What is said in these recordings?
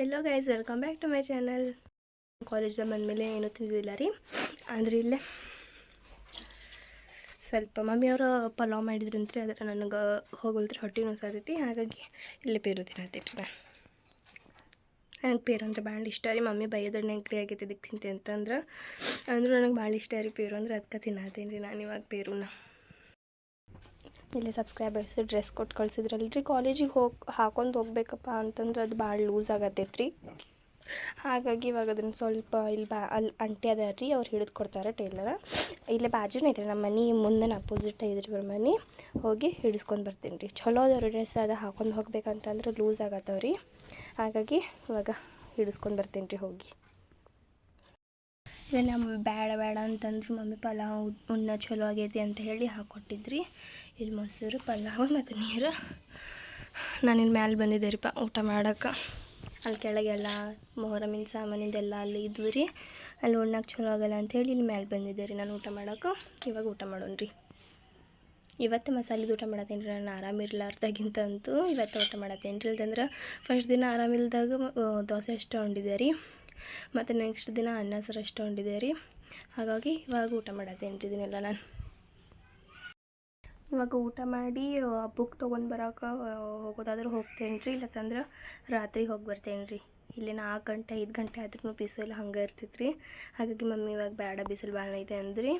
Hello guys, welcome back to my channel. ಕಾಲೇಜ್ದಾಗ ಬಂದಮೇಲೆ ಏನೂ ತಿಂದಿಲ್ಲ ರೀ. ಅಂದ್ರೆ ಇಲ್ಲೇ ಸ್ವಲ್ಪ ಮಮ್ಮಿಯವರು ಪಲಾವ್ ಮಾಡಿದ್ರಂತ್ರಿ, ಅದರ ನನಗೆ ಹೋಗಲ್ತ್ರಿ, ಹೊಟ್ಟೆ ನೋಸಾತೈತಿ. ಹಾಗಾಗಿ ಇಲ್ಲೇ ಪೇರು ತಿನ್ನತ್ತೈತಿ ರೀ. ನನಗೆ ಪೇರು ಅಂದ್ರೆ ಭಾಳ ಇಷ್ಟ ರೀ. ಮಮ್ಮಿ ಬೈಯೋದ್ರ ನೆಗಡಿ ಆಗೈತಿ ಇದಕ್ಕೆ ತಿಂತೆ ಅಂತಂದ್ರೆ, ಅಂದರೂ ನನಗೆ ಭಾಳ ಇಷ್ಟ ರೀ ಪೇರು ಅಂದ್ರೆ. ಅದಕ್ಕೆ ತಿನ್ನತ್ತೀನಿ ರೀ ನಾನು ಇವಾಗ ಪೇರುನ. ಇಲ್ಲಿ ಸಬ್ಸ್ಕ್ರೈಬರ್ಸ್ ಡ್ರೆಸ್ ಕೊಟ್ಟು ಕಳ್ಸಿದ್ರಲ್ರಿ, ಕಾಲೇಜಿಗೆ ಹಾಕೊಂಡು ಹೋಗ್ಬೇಕಪ್ಪ ಅಂತಂದ್ರೆ ಅದು ಭಾಳ ಲೂಸ್ ಆಗತ್ತೈತೆ ರೀ. ಹಾಗಾಗಿ ಇವಾಗ ಅದನ್ನು ಸ್ವಲ್ಪ ಅಲ್ಲಿ ಅಂಟಿ ಅದ ರೀ, ಅವ್ರು ಹಿಡಿದು ಕೊಡ್ತಾರೆ ಟೇಲರ್. ಇಲ್ಲೇ ಬಾಜುನೇ ಐತೆ ನಮ್ಮ ಮನೆ ಮುಂದೆ ಅಪೋಸಿಟ್ ಐತ್ರಿ ಅವ್ರ ಮನೆ. ಹೋಗಿ ಹಿಡಿಸ್ಕೊಂಡು ಬರ್ತೀನಿ ರೀ. ಚಲೋ ಅದಾವ ಡ್ರೆಸ್, ಅದು ಹಾಕೊಂಡು ಹೋಗ್ಬೇಕಂತಂದ್ರೆ ಲೂಸ್ ಆಗತ್ತವ ರೀ. ಹಾಗಾಗಿ ಇವಾಗ ಹಿಡಿಸ್ಕೊಂಡು ಬರ್ತೀನಿ ರೀ ಹೋಗಿ. ಇಲ್ಲ ನಮ್ಮ ಬೇಡ ಅಂತಂದ್ರೆ ಮಮ್ಮಿ ಪಲಾವ್ ಉಣ್ಣ ಚಲೋ ಆಗೈತಿ ಅಂತ ಹೇಳಿ ಹಾಕ್ಕೊಟ್ಟಿದ್ರಿ. ಇಲ್ಲಿ ಮೊಸರು, ಪಲಾವ್ ಮತ್ತು ನೀರು. ನಾನಿಲ್ಲಿ ಮ್ಯಾಲೆ ಬಂದಿದ್ದೆ ರೀಪ ಊಟ ಮಾಡೋಕೆ. ಅಲ್ಲಿ ಕೆಳಗೆಲ್ಲ ಮೊಹರಮಿನ ಸಾಮಾನಿಂದೆಲ್ಲ ಅಲ್ಲಿ ಇದ್ವು ರೀ. ಅಲ್ಲಿ ಉಣ್ಣಕ್ಕೆ ಚಲೋ ಆಗಲ್ಲ ಅಂಥೇಳಿ ಇಲ್ಲಿ ಮ್ಯಾಲೆ ಬಂದಿದ್ದೆ ರೀ ನಾನು ಊಟ ಮಾಡೋಕೆ. ಇವಾಗ ಊಟ ಮಾಡೋಣ ರೀ. ಇವತ್ತು ಮಸಾಲೆದು ಊಟ ಮಾಡತ್ತೇನೆ ರೀ. ನಾನು ಆರಾಮಿರ್ಲಾರ್ದಾಗಿಂತಂತೂ ಇವತ್ತು ಊಟ ಮಾಡತ್ತೇನೆ ರೀ. ಇಲ್ದಂದ್ರೆ ಫಸ್ಟ್ ದಿನ ಆರಾಮಿಲ್ದಾಗ ದೋಸೆ ಅಷ್ಟು ಉಂಡಿದ್ದೆ ರೀ, ಮತ್ತು ನೆಕ್ಸ್ಟ್ ದಿನ ಅನ್ನ ಸಾರು ಅಷ್ಟು ಉಂಡಿದ್ದೆ ರೀ. ಹಾಗಾಗಿ ಇವಾಗ ಊಟ ಮಾಡತ್ತೇನೆ ರೀ ಇದನ್ನೆಲ್ಲ ನಾನು. ಇವಾಗ ಊಟ ಮಾಡಿ ಬುಕ್ ತೊಗೊಂಡು ಬರೋಕೆ ಹೋಗೋದಾದ್ರೆ ಹೋಗ್ತೇನೆ ರೀ, ಇಲ್ಲತ್ತಂದ್ರೆ ರಾತ್ರಿಗೆ ಹೋಗಿ ಬರ್ತೇನೆ ರೀ. ಇಲ್ಲಿ 4 ಗಂಟೆ 5 ಗಂಟೆ ಆದ್ರೂ ಬಿಸಿಲು ಹಂಗೆ ಇರ್ತೈತೆ ರೀ. ಹಾಗಾಗಿ ಮಮ್ಮಿ ಇವಾಗ ಬೇಡ ಬಿಸಿಲು ಭಾಳ ಐತೆ ಅಂದ್ರಿ.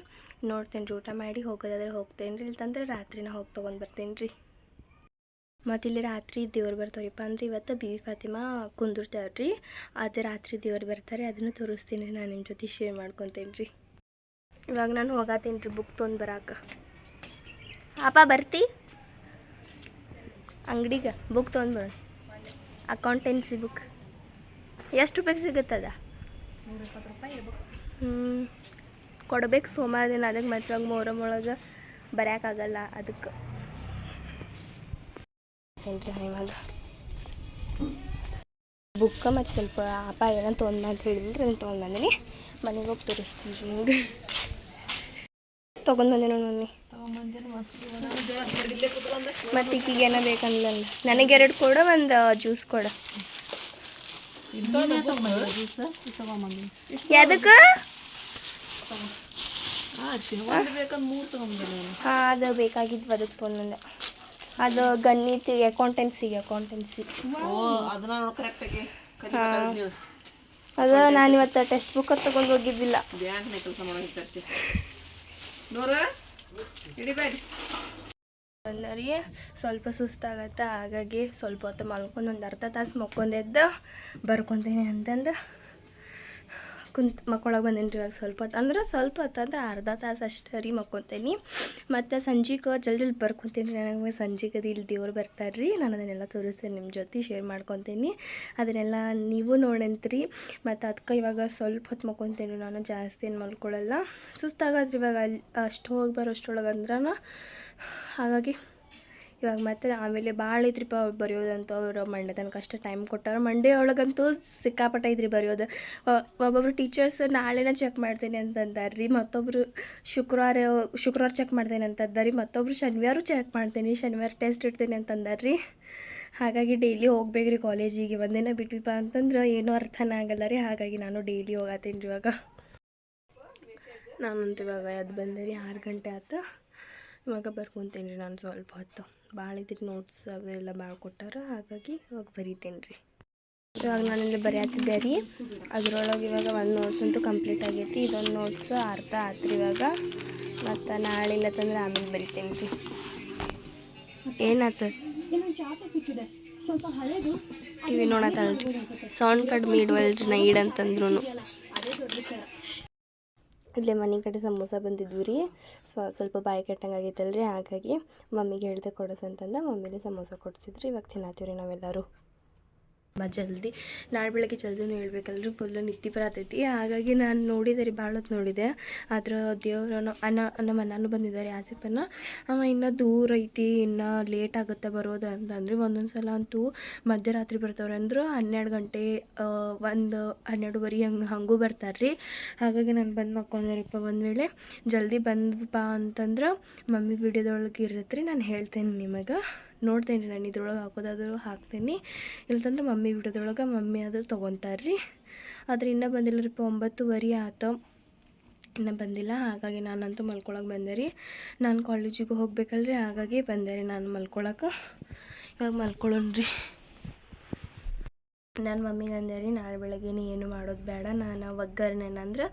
ನೋಡ್ತೇನೆ ರೀ, ಊಟ ಮಾಡಿ ಹೋಗೋದಾದ್ರೆ ಹೋಗ್ತೇನೆ ರೀ, ಇಲ್ಲಂತಂದ್ರೆ ರಾತ್ರಿನ ಹೋಗಿ ತೊಗೊಂಡು ಬರ್ತೇನೆ ರೀ. ಮತ್ತು ಇಲ್ಲಿ ರಾತ್ರಿ ದೇವ್ರು ಬರ್ತಾವ್ರಿಪ್ಪ ಅಂದ್ರೆ ಇವತ್ತು ಬೀವಿ ಫಾತಿಮಾ ಕುಂದಿರ್ತಾವ್ರಿ ರೀ. ಅದು ರಾತ್ರಿ ದೇವ್ರು ಬರ್ತಾರೆ, ಅದನ್ನು ತೋರಿಸ್ತೀನಿ ರೀ. ನಾನು ನಿಮ್ಮ ಜೊತೆ ಶೇರ್ ಮಾಡ್ಕೊತೇನೆ ರೀ. ಇವಾಗ ನಾನು ಹೋಗತ್ತೇನೆ ರೀ ಬುಕ್ ತೊಗೊಂಡು ಬರೋಕೆ. ಅಪ್ಪ ಬರ್ತಿ ಅಂಗಡಿಗೆ ಬುಕ್ ತೊಗೊಂಡು ಬರೋಣ. ಅಕೌಂಟೆನ್ಸಿ ಬುಕ್ ಎಷ್ಟು ರೂಪಾಯಿಗೆ ಸಿಗುತ್ತದ? 120 ರೂಪಾಯಿ ಇರ್ಬೇಕು. ಕೊಡ್ಬೇಕು ಸೋಮವಾರ ದಿನ. ಅದಕ್ಕೆ ಮತ್ತೆ ಇವಾಗ ಮೊಹರಂ ಒಳಗೆ ಬರೋಕ್ಕಾಗಲ್ಲ, ಅದಕ್ಕೆ ಇವಾಗ ಬುಕ್ಕ ಮತ್ತು ಸ್ವಲ್ಪ ಅಪ್ಪ ಏನೋ ತೊಗೊಂಡು ಅಂತ ಹೇಳಿದ್ರೆ ನಾನು ತೊಗೊಂಡು ಬಂದೀನಿ. ಮನೆಗೆ ಹೋಗಿ ತೋರಿಸ್ತೀನಿ ರೀ ನಿಮ್ಗೆ. ತೊಗೊಂಡು ಬಂದೆ ನೋಡಿ ಮಮ್ಮಿ. ಮತ್ತು ಈಕಿಗೆ ಏನೋ ಬೇಕಂದ್ಲಲ್ಲ, ನನಗೆ 2 ಕೊಡು, ಒಂದು ಜ್ಯೂಸ್ ಕೊಡು. ಯಾವುದಕ್ಕೆ? ಹಾಂ, ಅದು ಬೇಕಾಗಿದ್ವು, ಅದಕ್ಕೆ ತೊಗೊಂಡೆ. ಅದು ಗಣಿತ ಅಕೌಂಟೆನ್ಸಿ. ಅದು ನಾನು ಇವತ್ತು ಟೆಕ್ಸ್ಟ್ ಬುಕ್ ತೊಗೊಂಡು ಹೋಗಿದ್ದಿಲ್ಲ. ಬಂದರಿ ಸ್ವಲ್ಪ ಸುಸ್ತಾಗತ್ತೆ. ಹಾಗಾಗಿ ಸ್ವಲ್ಪ ಹೊತ್ತು ಮಲ್ಕೊಂಡು ಒಂದು ಅರ್ಧ ತಾಸು ಮಲ್ಕೊಂಡೆದ್ದು ಬರ್ಕೊತೀನಿ ಅಂತಂದು ಮಕ್ಕೊಳಗೆ ಬಂದೀನಿ ರೀ. ಇವಾಗ ಸ್ವಲ್ಪ ಹೊತ್ತು ಅಂದ್ರೆ ಅರ್ಧ ತಾಸು ಅಷ್ಟೇ ರೀ ಮಕ್ಕೊತೀನಿ. ಮತ್ತು ಸಂಜೆಗೆ ಜಲ್ದಿ ಬರ್ಕೊತೀನಿ. ನನಗೆ ಸಂಜೆಗೆ ಇಲ್ಲಿ ದೇವ್ರು ಬರ್ತಾರೆ ರೀ. ನಾನು ಅದನ್ನೆಲ್ಲ ತೋರಿಸ್ತೀನಿ, ನಿಮ್ಮ ಜೊತೆ ಶೇರ್ ಮಾಡ್ಕೊತೀನಿ. ಅದನ್ನೆಲ್ಲ ನೀವು ನೋಡಂತ್ರಿ. ಮತ್ತು ಅದಕ್ಕೆ ಇವಾಗ ಸ್ವಲ್ಪ ಹೊತ್ತು ಮಕ್ಕೊತೀನಿ. ನಾನು ಜಾಸ್ತಿ ಏನು ಮಲ್ಕೊಳ್ಳಲ್ಲ, ಸುಸ್ತಾಗದ್ರಿ ಇವಾಗ ಅಲ್ಲಿ ಅಷ್ಟು ಹೋಗಿ ಬರೋಷ್ಟೊಳಗೆ ಅಂದ್ರನ. ಹಾಗಾಗಿ ಇವಾಗ ಮತ್ತೆ ಆಮೇಲೆ ಭಾಳ ಐತ್ರಿಪ್ಪ ಬರೆಯೋದಂತೂ. ಅವರು ಮಂಡೇ ತನಕ ಅಷ್ಟೇ ಟೈಮ್ ಕೊಟ್ಟಾರ. ಮಂಡೇ ಒಳಗಂತೂ ಸಿಕ್ಕಾಪಟ್ಟ ಐತ್ರಿ ಬರೆಯೋದು. ಒಬ್ಬೊಬ್ರು ಟೀಚರ್ಸ್ ನಾಳೆನೇ ಚೆಕ್ ಮಾಡ್ತೇನೆ ಅಂತಂದಾರೆ ರೀ, ಮತ್ತೊಬ್ಬರು ಶುಕ್ರವಾರ ಚೆಕ್ ಮಾಡ್ತೇನೆ ಅಂತಂದಾರೆ ರೀ, ಮತ್ತೊಬ್ಬರು ಶನಿವಾರ ಟೆಸ್ಟ್ ಇಡ್ತೇನೆ ಅಂತಂದಾರೆ ರೀ. ಹಾಗಾಗಿ ಡೈಲಿ ಹೋಗ್ಬೇಕು ರೀ ಕಾಲೇಜಿಗೆ. ಒಂದಿನ ಬಿಟ್ವಿಪ್ಪ ಅಂತಂದ್ರೆ ಏನೂ ಅರ್ಥನೇ ಆಗಲ್ಲ ರೀ. ಹಾಗಾಗಿ ನಾನು ಡೈಲಿ ಹೋಗತ್ತೀನಿ ರೀ. ಇವಾಗ ನಾನಂತೂ ಇವಾಗ ಅದು ಬಂದೆ ರೀ, 6 ಗಂಟೆ ಆಯ್ತು. ಇವಾಗ ಬರ್ಕೊತೀನಿ ರೀ ನಾನು ಸ್ವಲ್ಪ ಹೊತ್ತು. ಭಾಳ ಇದ್ರಿ ನೋಟ್ಸ್ ಅವೆಲ್ಲ ಭಾಳ ಕೊಟ್ಟಾರ, ಹಾಗಾಗಿ ಇವಾಗ ಬರೀತೇನೆ ರೀ. ಇವಾಗ ನಾನಿಲ್ಲಿ ಬರೆಯತ್ತಿದ್ದೆ ರೀ. ಅದರೊಳಗೆ ಇವಾಗ ಒಂದು ನೋಟ್ಸ್ ಅಂತೂ ಕಂಪ್ಲೀಟ್ ಆಗೈತಿ. ಇದೊಂದು ನೋಟ್ಸ್ ಅರ್ಧ ಆಯ್ತು ರೀ ಇವಾಗ. ಮತ್ತು ನಾಳೆ ಇಲ್ಲತ್ತಂದ್ರೆ ಆಮೇಲೆ ಬರಿತೇನೆ ರೀ. ಏನಾಯ್ತು? ಟಿ ವಿ ನೋಡತ್ತಲ್ರಿ, ಸೌಂಡ್ ಕಡಿಮೆ ಇಡುವಲ್ರಿ ನಾ ಇಡಂತಂದ್ರೂ. ಇಲ್ಲೇ ಮನೆ ಕಡೆ ಸಮೋಸ ಬಂದಿದ್ವಿ ರೀ. ಸ್ವಲ್ಪ ಬಾಯಿ ಕೆಟ್ಟಂಗೆ ಆಗೈತಲ್ರಿ. ಹಾಗಾಗಿ ಮಮ್ಮಿಗೆ ಹೇಳ್ದೆ ಕೊಡಿಸಂತಂದ ಮಮ್ಮಿಗೆ ಸಮೋಸ ಕೊಡಿಸಿದ್ರಿ. ಇವಾಗ ತಿನ್ನತ್ತೀವಿ ರೀ ನಾವೆಲ್ಲರೂ. ಜಲ್ದಿ ನಾಳೆ ಬೆಳಗ್ಗೆ ಜಲ್ದಿನೂ ಹೇಳ್ಬೇಕಲ್ರಿ, ಫುಲ್ಲು ನಿದ್ದೆ ಬರತೈತಿ. ಹಾಗಾಗಿ ನಾನು ನೋಡಿದೆ ರೀ, ಭಾಳ ಹೊತ್ತು ನೋಡಿದೆ. ಆದ್ರೆ ದೇವ್ರ ನಮ್ಮ ಅಣ್ಣನೂ ಬಂದಿದ್ದಾರೆ, ಆಸಿಫನ್ನ. ಅವ ಇನ್ನೂ ದೂರ ಐತಿ, ಇನ್ನೂ ಲೇಟ್ ಆಗುತ್ತೆ ಬರೋದು ಅಂತಂದ್ರೆ. ಒಂದೊಂದು ಸಲ ಅಂತೂ ಮಧ್ಯರಾತ್ರಿ ಬರ್ತಾವ್ರೆ ಅಂದ್ರೆ 12 ಗಂಟೆ 12:30 ಹಂಗೂ ಬರ್ತಾರೆ ರೀ. ಹಾಗಾಗಿ ನಾನು ಬಂದು ಮಕ್ಕೊಂಡೇರಿಪ್ಪ. ಒಂದು ವೇಳೆ ಜಲ್ದಿ ಬಂದ್ವಪ್ಪ ಅಂತಂದ್ರೆ ಮಮ್ಮಿ ವಿಡಿಯೋದೊಳಗೆ ಇರತ್ತೆ ರೀ, ನಾನು ಹೇಳ್ತೇನೆ ನಿಮಗೆ. ನೋಡ್ತೇನೆ ರೀ ನಾನು ಇದ್ರೊಳಗೆ ಹಾಕೋದಾದ್ರು ಹಾಕ್ತೀನಿ, ಇಲ್ತಂದ್ರೆ ಮಮ್ಮಿ ವಿಡಿಯೋದೊಳಗೆ ಮಮ್ಮಿ ಅದು ತೊಗೊತಾರೆ ರೀ. ಆದರೆ ಇನ್ನೂ ಬಂದಿಲ್ಲ ರೀ, 9:30 ಆಯ್ತು, ಇನ್ನೂ ಬಂದಿಲ್ಲ. ಹಾಗಾಗಿ ನಾನಂತೂ ಮಲ್ಕೊಳಕ್ಕೆ ಬಂದೆ ರೀ. ನಾನು ಕಾಲೇಜಿಗೆ ಹೋಗ್ಬೇಕಲ್ರಿ, ಹಾಗಾಗಿ ಬಂದೆ ರೀ ನಾನು ಮಲ್ಕೊಳಕ್ಕೆ. ಇವಾಗ ಮಲ್ಕೊಳ್ಳೋಣ ರೀ. ನಾನು ಮಮ್ಮಿಗೆ ಅಂದೆ ರೀ, ನಾಳೆ ಬೆಳಗ್ಗೆ ಏನು ಮಾಡೋದು ಬೇಡ, ನಾನು ಒಗ್ಗರಣೆ ಅಂದ್ರೆ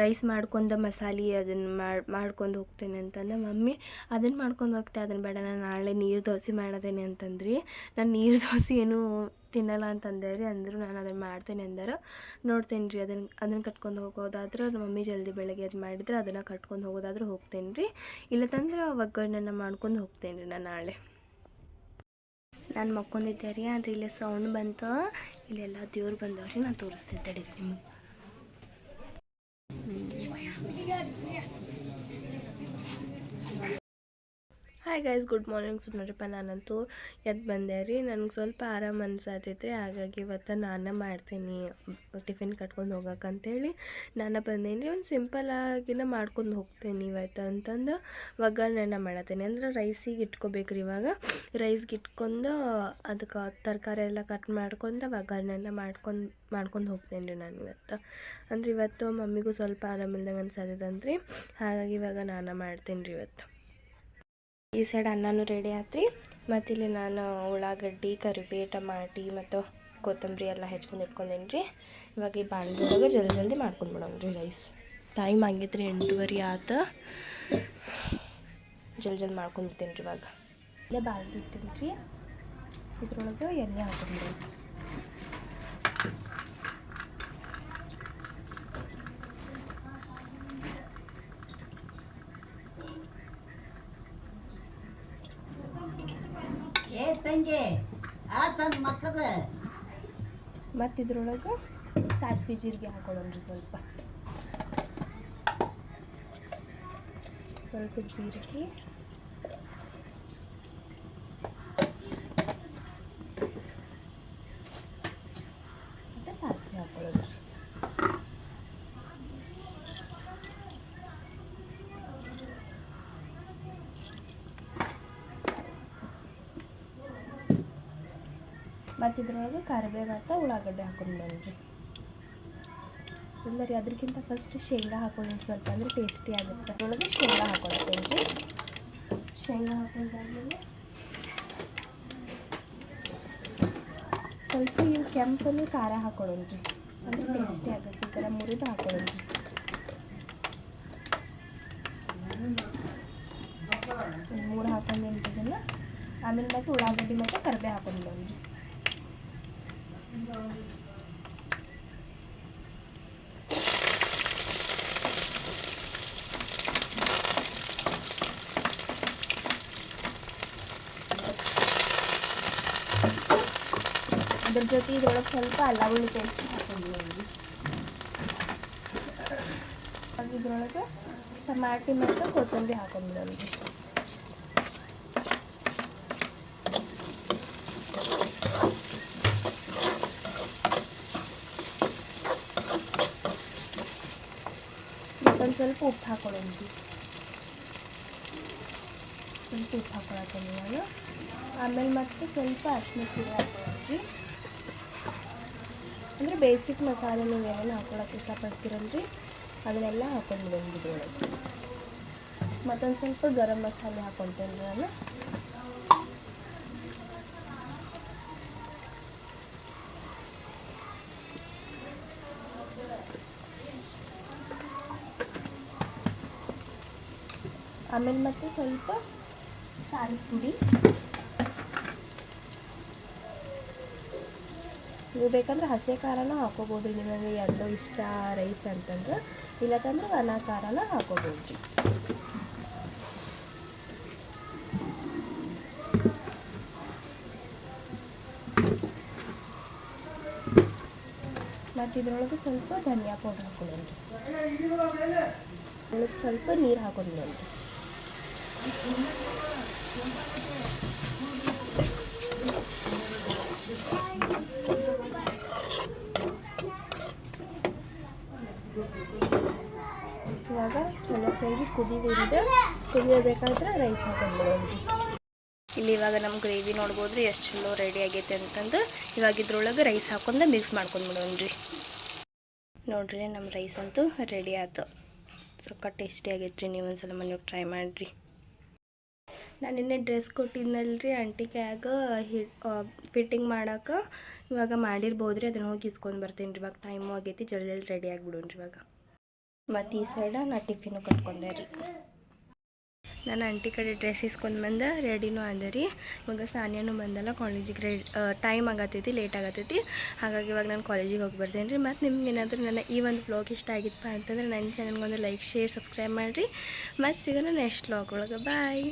ರೈಸ್ ಮಾಡ್ಕೊಂಡು ಮಸಾಲೆ ಅದನ್ನು ಮಾಡ್ಕೊಂಡು ಹೋಗ್ತೇನೆ ಅಂತಂದೆ. ಮಮ್ಮಿ ಅದನ್ನು ಮಾಡ್ಕೊಂಡು ಹೋಗ್ತೆ, ಅದನ್ನು ಬೇಡ, ನಾನು ನಾಳೆ ನೀರು ದೋಸೆ ಮಾಡೋದೇನೆ ಅಂತಂದ್ರಿ. ನಾನು ನೀರು ದೋಸೆ ಏನೂ ತಿನ್ನಲ್ಲ ಅಂತಂದೆ ರೀ. ಅಂದರು ನಾನು ಅದನ್ನು ಮಾಡ್ತೇನೆ ಅಂದಾರ. ನೋಡ್ತೇನೆ ರೀ, ಅದನ್ನು ಕಟ್ಕೊಂಡು ಹೋಗೋದಾದ್ರೆ ಮಮ್ಮಿ ಜಲ್ದಿ ಬೆಳಗ್ಗೆ ಅದು ಮಾಡಿದ್ರೆ ಅದನ್ನು ಕಟ್ಕೊಂಡು ಹೋಗೋದಾದ್ರೆ ಹೋಗ್ತೇನೆ ರೀ, ಇಲ್ಲತ್ತಂದ್ರೆ ಒಗ್ಗರಣೆನ ಮಾಡ್ಕೊಂಡು ಹೋಗ್ತೇನೆ ರೀ ನಾನು ನಾಳೆ. ನಾನು ಮಕ್ಕೊಂಡಿದ್ದೆ ರೀ, ಆದರೆ ಇಲ್ಲೇ ಸೌಂಡ್ ಬಂತು, ಇಲ್ಲೆಲ್ಲ ದೇವ್ರು ಬಂದವ್ರಿ, ನಾನು ತೋರಿಸ್ತೀನಿ ತಡೀರಿ ನಿಮಗೆ. Hi guys, good morning. ಸುಮ್ಮನೆಪ್ಪ ನಾನಂತೂ ಎದ್ದು ಬಂದೆ ರೀ. ನನಗೆ ಸ್ವಲ್ಪ ಆರಾಮ ಅನ್ಸತ್ತೈತೆ ರೀ, ಹಾಗಾಗಿ ಇವತ್ತು ನಾನು ಮಾಡ್ತೀನಿ ಟಿಫಿನ್ ಕಟ್ಕೊಂಡು ಹೋಗೋಕ್ಕಂತೇಳಿ ನಾನು ಬಂದೇನಿ ರೀ. ಒಂದು ಸಿಂಪಲ್ಲಾಗಿನ ಮಾಡ್ಕೊಂಡು ಹೋಗ್ತೇನೆ ಇವತ್ತು ಅಂತಂದು ಒಗ್ಗರಣೆನ ಮಾಡತ್ತೇನೆ. ಅಂದ್ರೆ ರೈಸಿಗೆ ಇಟ್ಕೋಬೇಕು ರೀ. ಇವಾಗ ರೈಸ್ಗೆ ಇಟ್ಕೊಂಡು ಅದಕ್ಕೆ ತರಕಾರಿ ಎಲ್ಲ ಕಟ್ ಮಾಡ್ಕೊಂಡು ಒಗ್ಗರಣೆನ ಮಾಡ್ಕೊಂಡು ಹೋಗ್ತೇನೆ ರೀ ನಾನು ಇವತ್ತು. ಅಂದ್ರೆ ಇವತ್ತು ಮಮ್ಮಿಗೂ ಸ್ವಲ್ಪ ಆರಾಮಿಲ್ದಂಗೆ ಅನ್ಸತ್ತೈತಂತ್ರಿ, ಹಾಗಾಗಿ ಇವಾಗ ನಾನು ಮಾಡ್ತೀನಿ ರೀ ಇವತ್ತು. ಈ ಸೈಡ್ ಅನ್ನನೂ ರೆಡಿ ಆಯ್ತು. ಮತ್ತು ಇಲ್ಲಿ ನಾನು ಉಳ್ಳಾಗಡ್ಡಿ, ಕರಿಬೇವು, ಟಮಾಟಿ ಮತ್ತು ಕೊತ್ತಂಬರಿ ಎಲ್ಲ ಹೆಚ್ಕೊಂಡು ಇಟ್ಕೊಂಡೇನಿ ರೀ. ಇವಾಗ ಈ ಬಾಣಲೆಯೊಳಗೆ ಜಲ್ದಿ ಮಾಡ್ಕೊಂಡ್ಬಿಡೋಣ ರೀ ರೈಸ್. ಟೈಮ್ ಆಗೈತೆ ರೀ, 8:30 ಆಯ್ತು. ಜಲ್ದಿ ಮಾಡ್ಕೊಂಡ್ಬಿಡ್ತೀನಿ ರೀ. ಇವಾಗ ಇಲ್ಲೇ ಬಾಳ್ದು ಇಟ್ಟಿನಿ ರೀ, ಇದ್ರೊಳಗೆ ಎಣ್ಣೆ ಹಾಕೊಂಡ್ಬಿಡೋಣ. ಮತ್ತು ಇದ್ರೊಳಗೆ ಸಾಸಿವೆ ಜೀರಿಗೆ ಹಾಕೊಳ್ಳೋಣ ರೀ. ಸ್ವಲ್ಪ ಜೀರಿಗೆ, ಮತ್ತು ಸಾಸಿವೆ ಹಾಕೊಳ್ಳೋದು ರೀ. ಮತ್ತು ಇದ್ರೊಳಗೆ ಕರಿಬೇವು ಮತ್ತು ಉಳ್ಳಾಗಡ್ಡೆ ಹಾಕೊಂಡ್ಬಂದ್ರಿ. ಇಲ್ಲ ರೀ, ಅದಕ್ಕಿಂತ ಫಸ್ಟ್ ಶೇಂಗಾ ಹಾಕೊಳ್ಳಿ ಸ್ವಲ್ಪ, ಅಂದರೆ ಟೇಸ್ಟಿ ಆಗುತ್ತೆ. ಅದ್ರೊಳಗೆ ಶೇಂಗಾ ಹಾಕೊಳ್ತೇನೆ ರೀ. ಶೇಂಗಾ ಹಾಕೊಂಡಾದ್ಮೇಲೆ ಸ್ವಲ್ಪ ಇವು ಕೆಂಪಲ್ಲಿ ಖಾರ ಹಾಕೊಳ್ಳೋಣ ರೀ, ಅಂದರೆ ಟೇಸ್ಟಿ ಆಗುತ್ತೆ. ಈ ಥರ ಮುರಿದು ಹಾಕೊಳ್ಳೋಣ ರೀ. ಮೂರು ಹಾಕೊಂಡು ನಿಂತಿದ್ದಲ್ಲ, ಆಮೇಲೆ ಮತ್ತು ಉಳ್ಳಾಗಡ್ಡಿ ಮತ್ತು ಕರಿಬೇವು ಹಾಕೊಂಡ್ಬಂದ್ರಿ. ಅದ್ರ ಜೊತೆ ಇದ್ರೊಳಗೆ ಸ್ವಲ್ಪ ಅಲ್ಲ ಬೆಳ್ಳುಳ್ಳಿ ಪೇಸ್ಟ್ ಹಾಕೊಂಡ್ಬಂದ್ರಿ. ಇದ್ರೊಳಗೆ ಟಮಾಟಿ ಮತ್ತು ಕೊತ್ತಂಬರಿ ಹಾಕೊಂಡ್ಬಿಡೋಣ. ಮತ್ತೊಂದು ಸ್ವಲ್ಪ ಉಪ್ಪು ಹಾಕೊಳ್ಳೋಣ. ಸ್ವಲ್ಪ ಉಪ್ಪು ಹಾಕೊಳತ್ತೀನಿ ನಾನು. ಆಮೇಲೆ ಮತ್ತೆ ಸ್ವಲ್ಪ ಅರಿಶಿನ ಪುಡಿ ಹಾಕೊಳ್ಳೋಣ. ಅಂದರೆ ಬೇಸಿಕ್ ಮಸಾಲೆ ನೀವು ಏನೇನು ಹಾಕೊಳಕ್ಕೆ ಇಷ್ಟಪಡ್ತೀರಲ್ರಿ ಅದನ್ನೆಲ್ಲ ಹಾಕೊಂಡು ಬಂದಿದ್ರೊಳಗೆ. ಮತ್ತೊಂದು ಸ್ವಲ್ಪ ಗರಂ ಮಸಾಲೆ ಹಾಕೊತೇನೆ ನಾನು. ಆಮೇಲೆ ಮತ್ತೆ ಸ್ವಲ್ಪ ಖಾರದ ಪುಡಿ. ನೀವು ಬೇಕಂದ್ರೆ ಹಸಿ ಖಾರನ ಹಾಕೋಬೋದು, ನಿಮಗೆ ಎರಡೂ ಇಷ್ಟ ರೈಸ್ ಅಂತಂದ್ರೆ. ಇಲ್ಲಕಂದ್ರೆ ಒಣ ಖಾರನ ಹಾಕೋಬೋದು ರೀ. ಮತ್ತು ಇದ್ರೊಳಗೆ ಸ್ವಲ್ಪ ಧನಿಯಾ ಪೌಡರ್ ಹಾಕೊಳ್ಳೋಣ ರೀ. ಇದ್ರೊಳಗೆ ಸ್ವಲ್ಪ ನೀರು ಹಾಕೊಂಡು ಇವಾಗ ಚಲೋ ಕುದಿಬೇಕಾದ್ರೆ ರೈಸ್ ಹಾಕೊಂಡ್ಬಿಡೋಣ. ಇಲ್ಲಿ ಇವಾಗ ನಮ್ಮ ಗ್ರೇವಿ ನೋಡ್ಬೋದ್ರಿ ಎಷ್ಟು ಚಲೋ ರೆಡಿ ಆಗೈತೆ ಅಂತಂದು. ಇವಾಗ ಇದ್ರೊಳಗೆ ರೈಸ್ ಹಾಕೊಂಡು ಮಿಕ್ಸ್ ಮಾಡ್ಕೊಂಡ್ಬಿಡೋಣ್ರಿ. ನೋಡ್ರಿ ನಮ್ಮ ರೈಸ್ ಅಂತೂ ರೆಡಿ ಆಯ್ತು. ಸಕ್ಕ ಟೇಸ್ಟಿ ಆಗೈತೆ ರೀ. ನೀವು ಒಂದ್ಸಲ ಮನೆಗೆ ಟ್ರೈ ಮಾಡಿರಿ. ನಾನು ನಿನ್ನೆ ಡ್ರೆಸ್ ಕೊಟ್ಟಿದ್ನಲ್ರಿ ಆಂಟಿ ಕೈಯಾಗ ಫಿಟ್ಟಿಂಗ್ ಮಾಡೋಕೆ. ಇವಾಗ ಮಾಡಿರ್ಬೋದ್ರಿ, ಅದನ್ನು ಹೋಗಿ ಇಸ್ಕೊಂಡು ಬರ್ತೀನಿ ರೀ. ಇವಾಗ ಟೈಮು ಆಗೈತಿ, ಜಲ್ದಿ ರೆಡಿ ಆಗಿಬಿಡೋಣ್ರಿ ಇವಾಗ. ಮತ್ತು ಈ ಸೈಡ ನಾ ಟಿಫಿನು ಕಟ್ಕೊಂಡೆ ರೀ. ನಾನು ಆಂಟಿ ಕಡೆ ಡ್ರೆಸ್ ಇಸ್ಕೊಂಡು ಬಂದೆ, ರೆಡಿನೂ ಆದೆ ರೀ. ಇವಾಗ ಸಾನಿಯಾನು ಬಂದಲ್ಲ, ಕಾಲೇಜಿಗೆ ಟೈಮ್ ಆಗತ್ತೈತಿ, ಲೇಟ್ ಆಗತ್ತೈತಿ. ಹಾಗಾಗಿ ಇವಾಗ ನಾನು ಕಾಲೇಜಿಗೆ ಹೋಗಿ ಬರ್ತೇನೆ ರೀ. ಮತ್ತು ನಿಮ್ಗೆ ಏನಾದರೂ ನನ್ನ ಈ ಒಂದು ವ್ಲಾಗ್ ಇಷ್ಟ ಆಗಿತ್ತಪ್ಪ ಅಂತಂದರೆ ನನ್ನ ಚಾನಲ್ಗೊಂದು ಲೈಕ್, ಶೇರ್, ಸಬ್ಸ್ಕ್ರೈಬ್ ಮಾಡಿರಿ. ಮತ್ತು ಸಿಗೋಣ ನೆಕ್ಸ್ಟ್ ವ್ಲಾಗ್ ಒಳಗೆ. ಬಾಯ್.